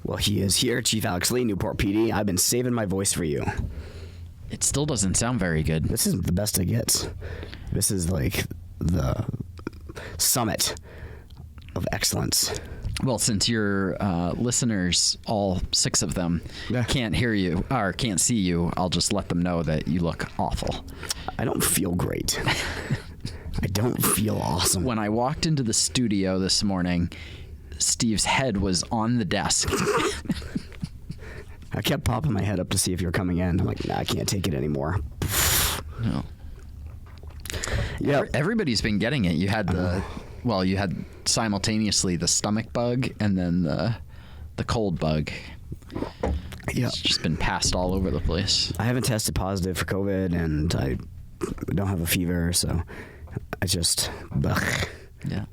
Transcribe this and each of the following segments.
Well, he is here, Chief Alex Lee, Newport PD. I've been saving my voice for you. It still doesn't sound very good. This is the best it gets. This is like the summit of excellence. Well, since your listeners, all 6 of them, can't hear you or can't see you, I'll just let them know that you look awful. I don't feel great. I don't feel awesome. When I walked into the studio this morning, Steve's head was on the desk. I kept popping my head up to see if you were coming in. I'm like, nah, I can't take it anymore. No. Yeah. Everybody's been getting it. You had you had simultaneously the stomach bug and then the cold bug. Yeah. It's just been passed all over the place. I haven't tested positive for COVID, and I don't have a fever, so I just... Ugh. Yeah.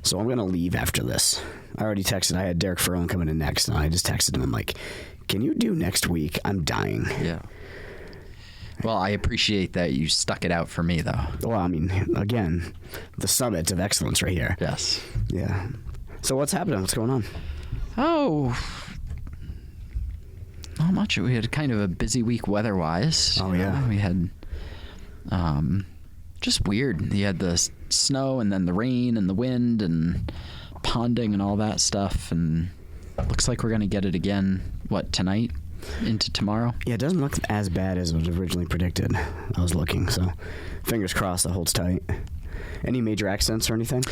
So I'm going to leave after this. I already texted. I had Derek Furlan coming in next, and I just texted him. I'm like, can you do next week? I'm dying. Yeah. Well, I appreciate that you stuck it out for me, though. Well, I mean, again, the summit of excellence right here. Yes. Yeah. So what's happening? What's going on? Oh, not much. We had kind of a busy week weather-wise. Oh, yeah. We had just weird. You had the snow and then the rain and the wind and ponding and all that stuff. And looks like we're going to get it again, tonight into tomorrow? Yeah, it doesn't look as bad as was originally predicted. I was looking, so fingers crossed that holds tight. Any major accidents or anything?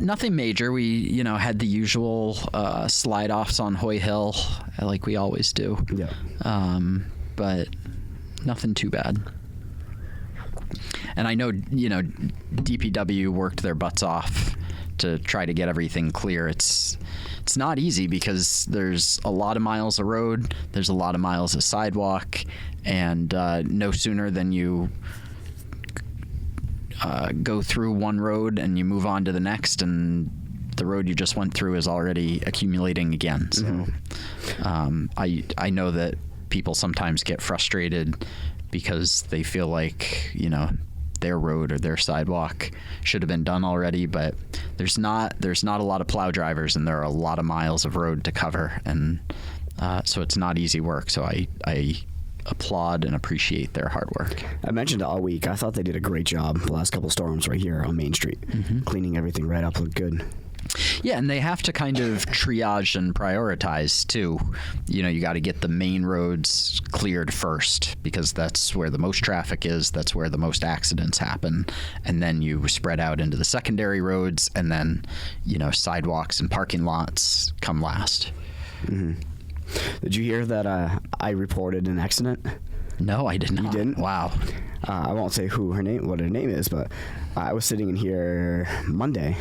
Nothing major. We, had the usual slide-offs on Hoy Hill, like we always do. Yeah. But nothing too bad. And I know, DPW worked their butts off to try to get everything clear. It's not easy because there's a lot of miles of road, there's a lot of miles of sidewalk, and no sooner than you go through one road and you move on to the next, and the road you just went through is already accumulating again. So I know that people sometimes get frustrated because they feel like, their road or their sidewalk should have been done already, but there's not a lot of plow drivers, and there are a lot of miles of road to cover, and so it's not easy work. So I applaud and appreciate their hard work. I mentioned it all week. I thought they did a great job the last couple of storms right here on Main Street. Cleaning everything right up, looked good. Yeah, and they have to kind of triage and prioritize too. You got to get the main roads cleared first because that's where the most traffic is, that's where the most accidents happen, and then you spread out into the secondary roads, and then sidewalks and parking lots come last. Did you hear that I reported an accident? No, I did not. You didn't? Wow. I won't say what her name is, but I was sitting in here Monday,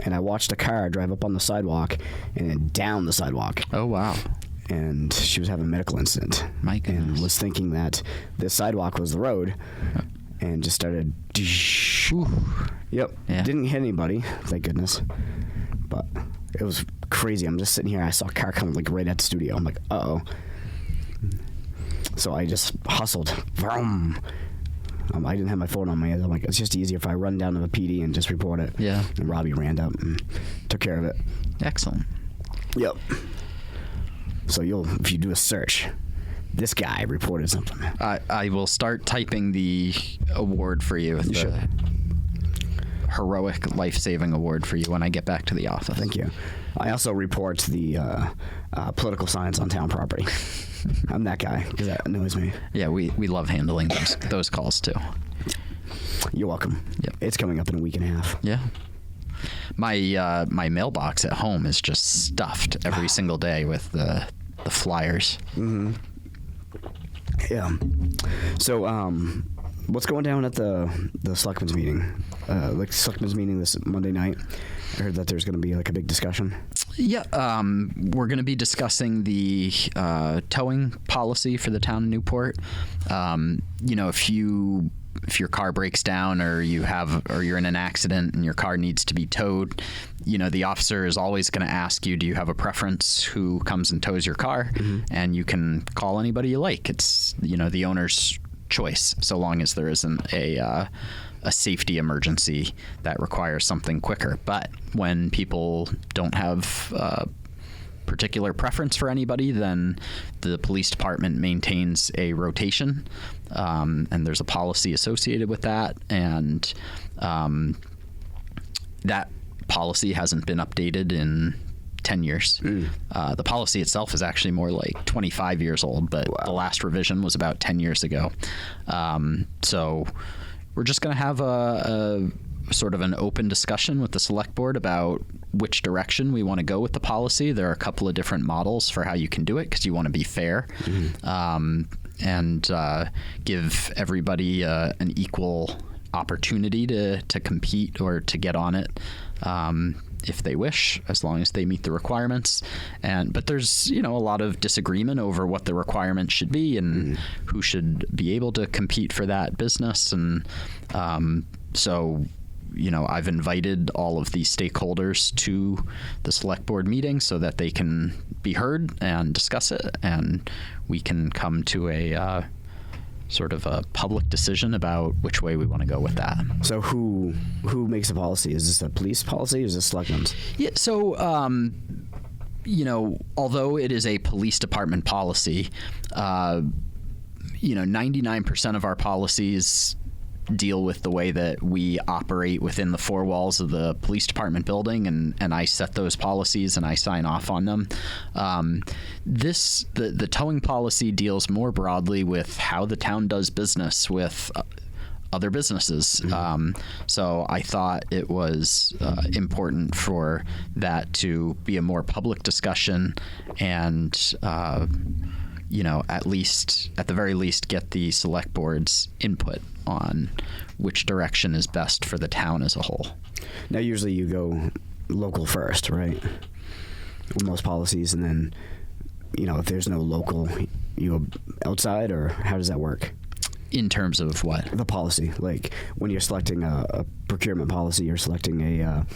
and I watched a car drive up on the sidewalk and then down the sidewalk. Oh, wow. And she was having a medical incident. My goodness. And was thinking that the sidewalk was the road, and just started... Yep. Yeah. Didn't hit anybody, thank goodness. But it was crazy. I'm just sitting here. I saw a car coming right at the studio. I'm like, uh-oh. So I just hustled. Vroom. I didn't have my phone on me. I'm like, it's just easier if I run down to the PD and just report it. Yeah. And Robbie ran up and took care of it. Excellent. Yep. So if you do a search, this guy reported something. I will start typing the award for you. You should. Heroic life-saving award for you when I get back to the office. Thank you. I also report the political signs on town property. I'm that guy because that annoys me. Yeah, we love handling those calls too. You're welcome. Yep. It's coming up in a week and a half. Yeah. My mailbox at home is just stuffed every single day with the flyers. Yeah. So what's going down at the selectmen's meeting? Selectmen's meeting this Monday night. I heard that there's going to be a big discussion. Yeah, we're going to be discussing the towing policy for the town of Newport. If your car breaks down or you're in an accident and your car needs to be towed, the officer is always going to ask you, do you have a preference who comes and tows your car? And you can call anybody you like. It's, the owner's choice, so long as there isn't a safety emergency that requires something quicker. But when people don't have particular preference for anybody, then the police department maintains a rotation, and there's a policy associated with that, and that policy hasn't been updated in 10 years. The policy itself is actually more like 25 years old, but the last revision was about 10 years ago. So we're just going to have a sort of an open discussion with the select board about which direction we want to go with the policy. There are a couple of different models for how you can do it, because you want to be fair and give everybody an equal opportunity to compete or to get on it if they wish, as long as they meet the requirements. But there's a lot of disagreement over what the requirements should be and who should be able to compete for that business. And so I've invited all of the stakeholders to the select board meeting so that they can be heard and discuss it, and we can come to a sort of a public decision about which way we want to go with that. So who makes the policy? Is this a police policy or is this selectmen's? Yeah, so although it is a police department policy, 99% of our policies deal with the way that we operate within the four walls of the police department building, and I set those policies and I sign off on them. The towing policy deals more broadly with how the town does business with other businesses. So I thought it was important for that to be a more public discussion and at the very least, get the select board's input on which direction is best for the town as a whole. Now, usually you go local first, right? With most policies, and then, if there's no local, you go outside, or how does that work? In terms of what? The policy. Like, when you're selecting a procurement policy, you're selecting a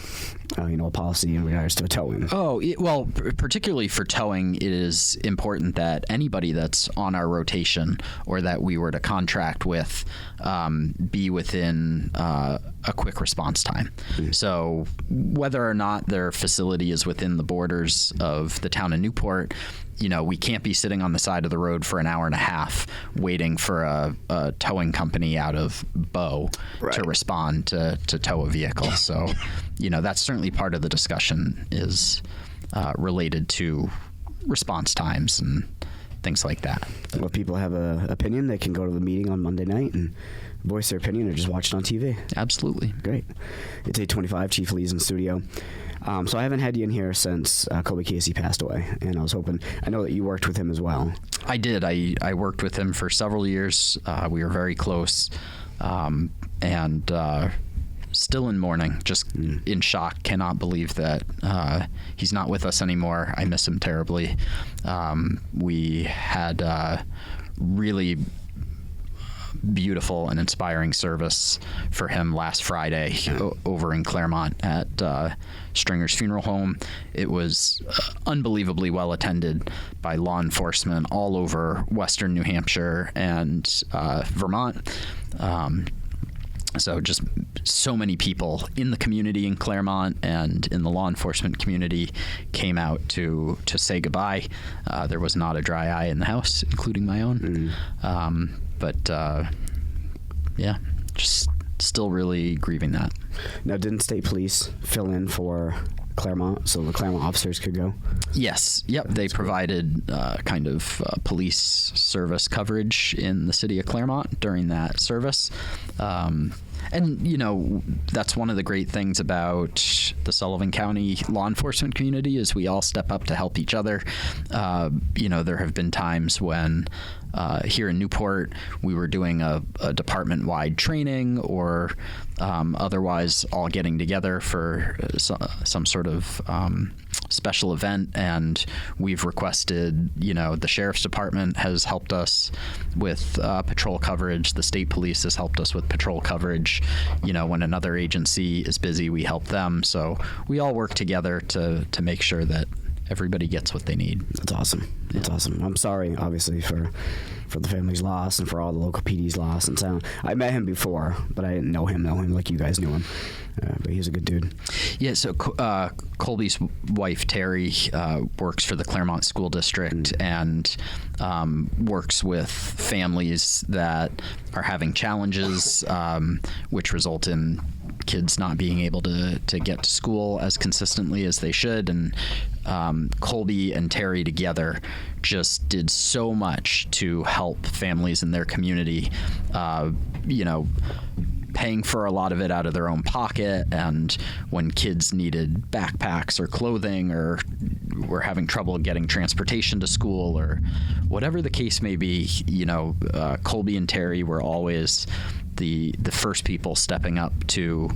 policy in regards to towing. Oh, well, particularly for towing, it is important that anybody that's on our rotation or that we were to contract with be within a quick response time. So whether or not their facility is within the borders of the town of Newport, we can't be sitting on the side of the road for an hour and a half waiting for a towing company out of Bow to respond to tow a vehicle. So, that's certainly part of the discussion is related to response times and things like that. Well, if people have an opinion, they can go to the meeting on Monday night and voice their opinion or just watch it on TV. Absolutely. Great. It's 8:25, Chief Lee's in studio. So I haven't had you in here since Colby Casey passed away, and I was hoping, I know that you worked with him as well. I did. I worked with him for several years. We were very close, and still in mourning, just in shock, cannot believe that he's not with us anymore. I miss him terribly. We had really beautiful and inspiring service for him last Friday over in Claremont at Stringer's Funeral Home. It was unbelievably well attended by law enforcement all over Western New Hampshire and Vermont. So just so many people in the community in Claremont and in the law enforcement community came out to say goodbye. There was not a dry eye in the house, including my own. Just still really grieving that. Now, didn't state police fill in for Claremont so the Claremont officers could go? Yes. Yep. They provided police service coverage in the city of Claremont during that service. And, that's one of the great things about the Sullivan County law enforcement community is we all step up to help each other. There have been times when here in Newport, we were doing a department-wide training or otherwise all getting together for some sort of special event, and we've requested, the sheriff's department has helped us with patrol coverage. The state police has helped us with patrol coverage. When another agency is busy, we help them. So we all work together to make sure that everybody gets what they need. That's awesome. That's awesome. I'm sorry, obviously, for the family's loss and for all the local PD's loss. And so I met him before, but I didn't know him like you guys knew him. But he's a good dude. Yeah, so Colby's wife, Terry, works for the Claremont School District and works with families that are having challenges, which result in kids not being able to get to school as consistently as they should. And Colby and Terry together just did so much to help families in their community, paying for a lot of it out of their own pocket, and when kids needed backpacks or clothing or were having trouble getting transportation to school or whatever the case may be, Colby and Terry were always the first people stepping up to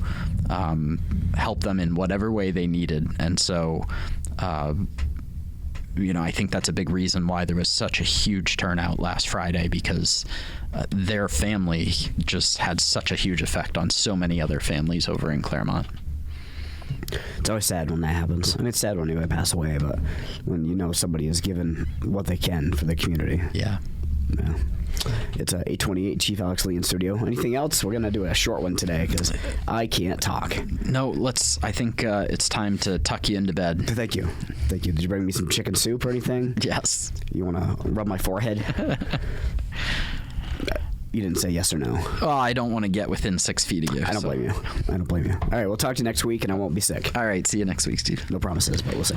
help them in whatever way they needed. And so I think that's a big reason why there was such a huge turnout last Friday, because their family just had such a huge effect on so many other families over in Claremont. It's always sad when that happens. And it's sad when anybody pass away, but when somebody is given what they can for the community. Yeah. It's 8:28, Chief Alex Lee in studio. Anything else? We're going to do a short one today because I can't talk. No, I think it's time to tuck you into bed. Thank you. Did you bring me some chicken soup or anything? Yes. You want to rub my forehead? You didn't say yes or no. Oh, I don't want to get within 6 feet of you. I don't blame you. All right, we'll talk to you next week, and I won't be sick. All right, see you next week, Steve. No promises, but we'll see.